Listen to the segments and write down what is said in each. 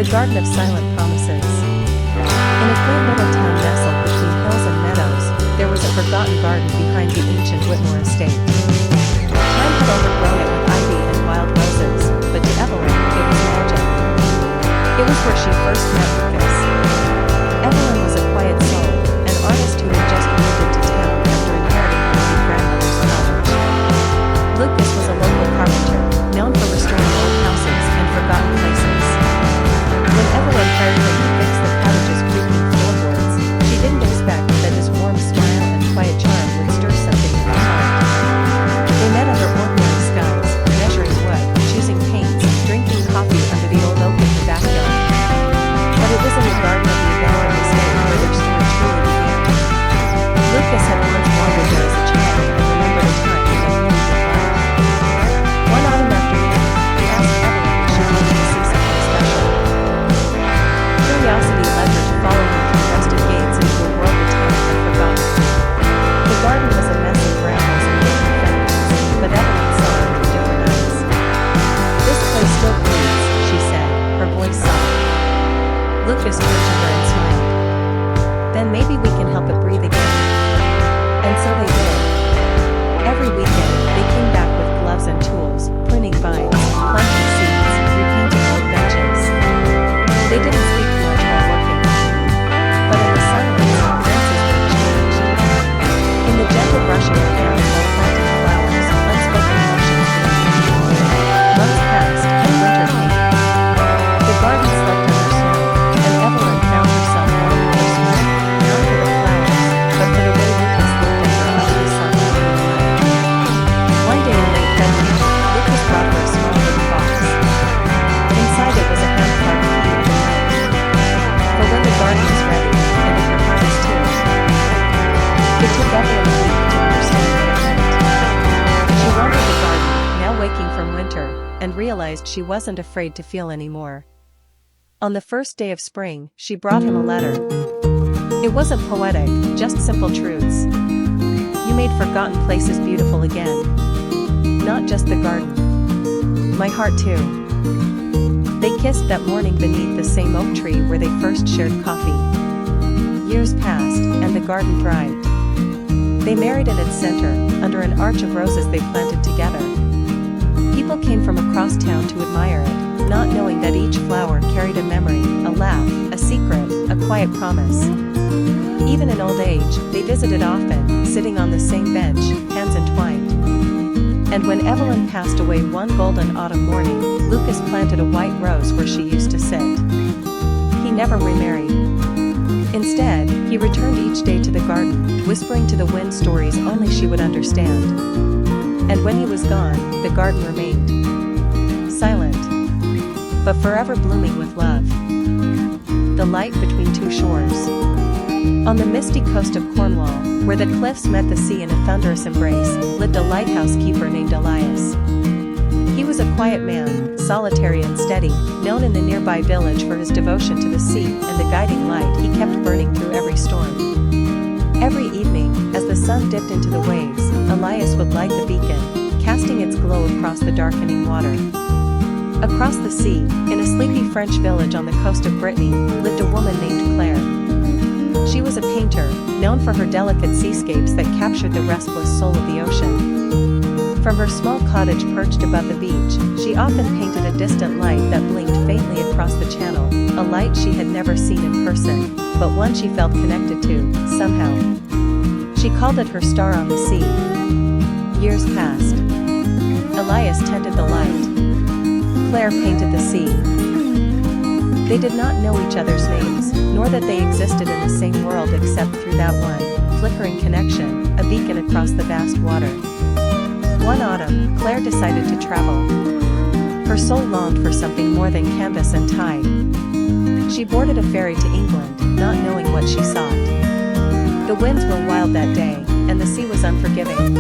Garden of Silent Promises. In a quaint little town nestled between hills and meadows, there was a forgotten garden behind the ancient Whitmore estate. Time had overgrown it with ivy and wild roses, but to Evelyn, it was magic. It was where she first met Lucas. Evelyn was a quiet soul, an artist who had just moved into town after inheriting her late grandmother's cottage. Lucas was a local carpenter, known for restoring old houses and forgotten places. When Evelyn hired him to fix the cottage's creaking floorboards, she didn't expect that his warm smile and quiet charm would stir something in her heart. They met under ordinary skies, measuring wood, choosing paints, drinking coffee under the old oak in the backyard. But it was in the garden of the abandoned estate where their story truly began. Lucas had once wandered there as a child and remembered a time when he moved with life. One autumn afternoon, he asked Evelyn if she wanted to see something special. Curiosity led her to follow him through rusted gates into a world the town had forgotten. The garden was a mess of brambles and broken fences, but Evelyn saw it through different eyes. "This place still breathes," she said, her voice soft. Lucas turned to her and smiled. "Then maybe we can help it breathe again." And so they did. Every weekend, they came back with gloves and tools, pruning vines, planting seeds, repainting old benches. They didn't speak much while working. But in the silence, glances were exchanged. In the gentle brushing of hands while planting flowers, unspoken emotions grew. Months passed, and winter came. The garden slept under snow, and Evelyn found herself longing for snow, not for the flowers, but for the way Lucas looked at her under the sun in the night. One day in late February, Lucas brought her a small wooden box. Inside it was a hand-carved key and a note. For when the garden is ready, and if your heart is too. It took Evelyn a week to understand what it meant. She wandered the garden, now waking from winter, and realized she wasn't afraid to feel anymore. On the first day of spring, she brought him a letter. It wasn't poetic, just simple truths. "You made forgotten places beautiful again. Not just the garden. My heart too." They kissed that morning beneath the same oak tree where they first shared coffee. Years passed, and the garden thrived. They married in its center, under an arch of roses they planted together. People came from across town to admire it, not knowing that each flower carried a memory, a laugh, a secret, a quiet promise. Even in old age, they visited often, sitting on the same bench, hands entwined. And when Evelyn passed away one golden autumn morning, Lucas planted a white rose where she used to sit. He never remarried. Instead, he returned each day to the garden, whispering to the wind stories only she would understand. And when he was gone, the garden remained silent, but forever blooming with love. The light between two shores. On the misty coast of Cornwall, where the cliffs met the sea in a thunderous embrace, lived a lighthouse keeper named Elias. He was a quiet man, solitary and steady, known in the nearby village for his devotion to the sea and the guiding light he kept burning through every storm. Every evening, as the sun dipped into the waves, Elias would light the beacon, casting its glow across the darkening water. Across the sea, in a sleepy French village on the coast of Brittany, lived a woman named Claire. She was a painter, known for her delicate seascapes that captured the restless soul of the ocean. From her small cottage perched above the beach, she often painted a distant light that blinked faintly across the channel, a light she had never seen in person, but one she felt connected to, somehow. She called it her star on the sea. Years passed. Elias tended the light. Claire painted the sea. They did not know each other's names, nor that they existed in the same world except through that one flickering connection, a beacon across the vast water. One autumn, Claire decided to travel. Her soul longed for something more than canvas and tide. She boarded a ferry to England, not knowing what she sought. The winds were wild that day, and the sea was unforgiving.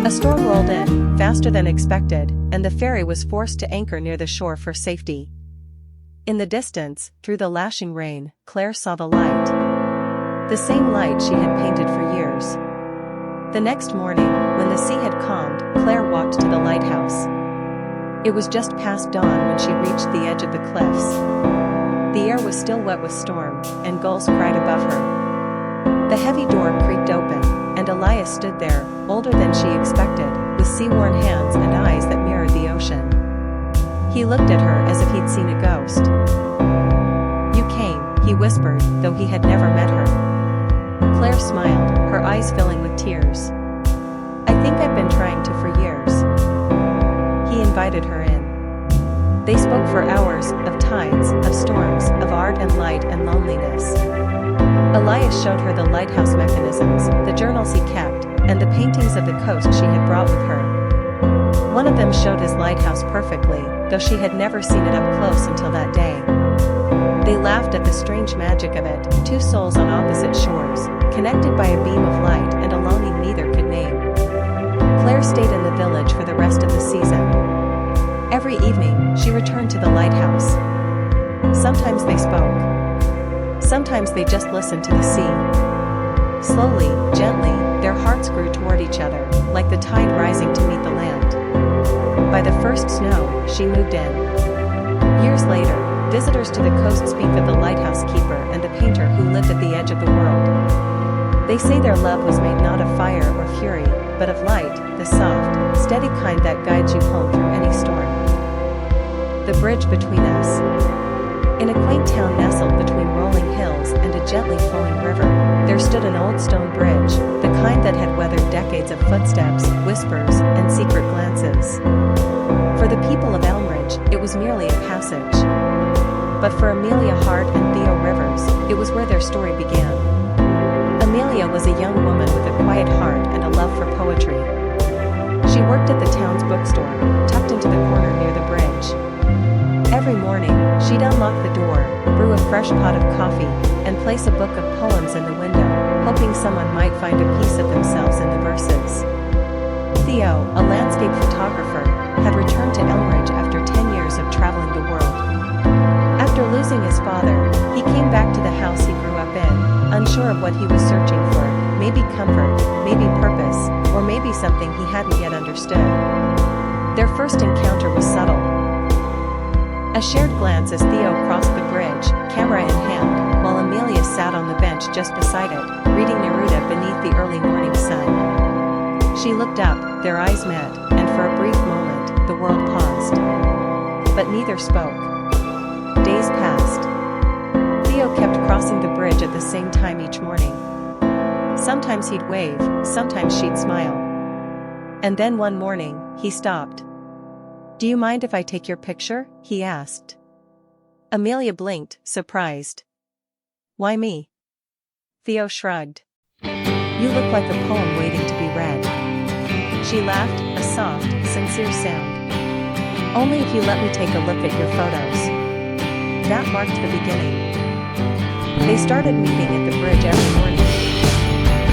A storm rolled in, faster than expected, and the ferry was forced to anchor near the shore for safety. In the distance, through the lashing rain, Claire saw the light. The same light she had painted for years. The next morning, when the sea had calmed, Claire walked to the lighthouse. It was just past dawn when she reached the edge of the cliffs. The air was still wet with storm, and gulls cried above her. The heavy door creaked open, and Elias stood there, older than she expected, with sea-worn hands and eyes that mirrored the ocean. He looked at her as if he'd seen a ghost. "You came," he whispered, though he had never met her. Claire smiled, her eyes filling with tears. "I think I've been trying to for years." He invited her in. They spoke for hours, of tides, of storms, of art and light and loneliness. Elias showed her the lighthouse mechanisms, the journals he kept, and the paintings of the coast she had brought with her. One of them showed his lighthouse perfectly, though she had never seen it up close until that day. They laughed at the strange magic of it, two souls on opposite shores, connected by a beam of light and a longing neither could name. Claire stayed in the village for the rest of the season. Every evening, she returned to the lighthouse. Sometimes they spoke. Sometimes they just listened to the sea. Slowly, gently, their hearts grew toward each other, like the tide rising to meet the land. By the first snow, she moved in. Years later, visitors to the coast speak of the lighthouse keeper and the painter who lived at the edge of the world. They say their love was made not of fire or fury, but of light, the soft, steady kind that guides you home through any storm. The bridge between us. In a quaint town nestled between rolling hills and a gently flowing river, there stood an old stone bridge, the kind that had weathered decades of footsteps, whispers, and secret glances. For the people of Elmridge, it was merely a passage. But for Amelia Hart and Theo Rivers, it was where their story began. Amelia was a young woman with a quiet heart and a love for poetry. She worked at the town's bookstore, tucked into the corner near the bridge. Every morning, she'd unlock the door, brew a fresh pot of coffee, and place a book of poems in the window, hoping someone might find a piece of themselves in the verses. Theo, a landscape photographer, had returned to Elmridge after 10 years of traveling the world. After losing his father, he came back to the house he grew up in, unsure of what he was searching for, maybe comfort, maybe purpose, or maybe something he hadn't yet understood. Their first encounter was subtle. A shared glance as Theo crossed the bridge, camera in hand, while Amelia sat on the bench just beside it, reading Neruda beneath the early morning sun. She looked up, their eyes met, and for a brief moment, the world paused. But neither spoke. Days passed. Theo kept crossing the bridge at the same time each morning. Sometimes he'd wave, sometimes she'd smile. And then one morning, he stopped. "Do you mind if I take your picture?" he asked. Amelia blinked, surprised. "Why me?" Theo shrugged. "You look like a poem waiting to be read." She laughed, a soft, sincere sound. "Only if you let me take a look at your photos." That marked the beginning. They started meeting at the bridge every morning.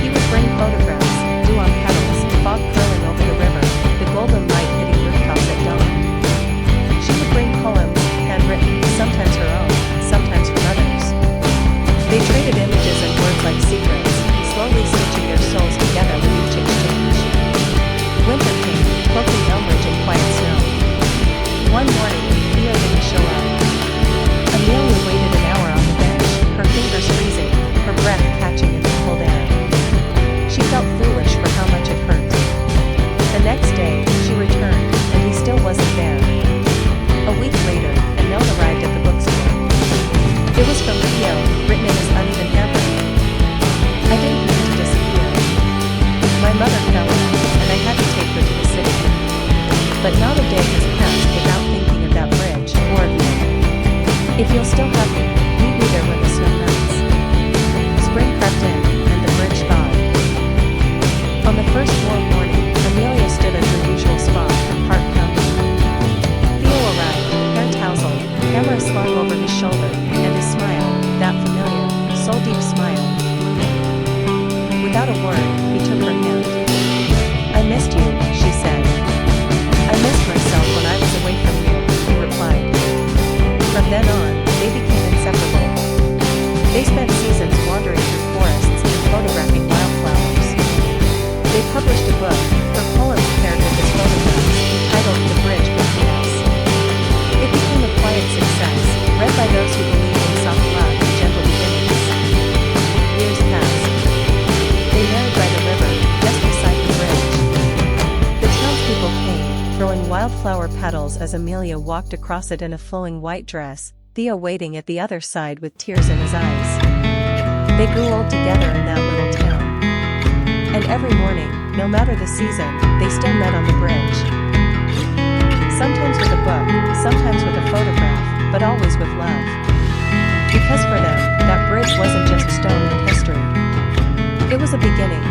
He would bring photographs, dew on petals, fog curling over the river, the golden light hitting rooftops at dawn. She would bring poems, handwritten, sometimes her own, sometimes from others. They traded images and words like secrets, slowly stitching their souls together with each exchange. Winter came, cloaking Elmridge in quiet snow. One morning, Theo didn't show up. Amelia waited an hour on the bench, her fingers freezing, her breath catching in the cold air. She felt foolish for how much it hurt. The next day, she returned, and he still wasn't there. A week later, a note arrived at the bookstore. It was from Theo, written in his uneven handwriting. "I didn't mean to disappear. My mother fell ill, and I had to take her to the city. But not a day has passed without thinking of that bridge, or of you. If you'll still have me, meet me there when the snow melts." Spring crept in, and the bridge thawed. On the first warm morning, Amelia stood at her usual spot, heart pounding. Theo arrived, hair tousled, camera slung over his shoulder, and his smile, that familiar, soul-deep smile, blooming. Without a word, he took her hand. "I missed you," she said. "I missed myself when I was away from you," he replied. From then on, they became inseparable. They spent seasons wandering through forests and photographing wildflowers. They published a book, her poems paired with his photographs, titled The Bridge Between Us. It became a quiet success, read by those who believed in wildflower petals as Amelia walked across it in a flowing white dress, Theo waiting at the other side with tears in his eyes. They grew old together in that little town. And every morning, no matter the season, they still met on the bridge. Sometimes with a book, sometimes with a photograph, but always with love. Because for them, that bridge wasn't just stone and history. It was a beginning,